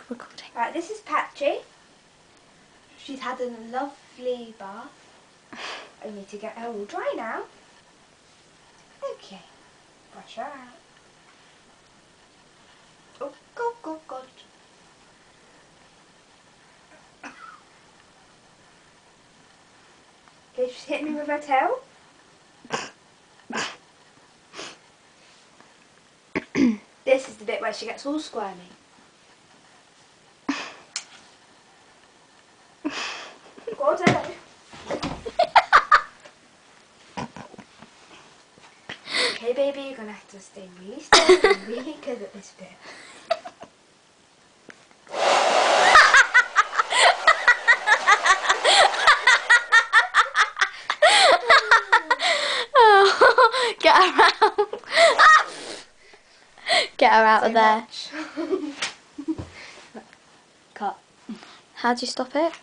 recording. Right, this is Patchy. She's had a lovely bath. I need to get her all dry now. Okay, brush her out. Oh, God, God, God. Okay, she's hit me with her tail. This is the bit where she gets all squirmy. Go on, turn. Okay, baby, you're gonna have to stay really still and really good at this bit. Oh, get her out. Get her out of there. Cut. How do you stop it?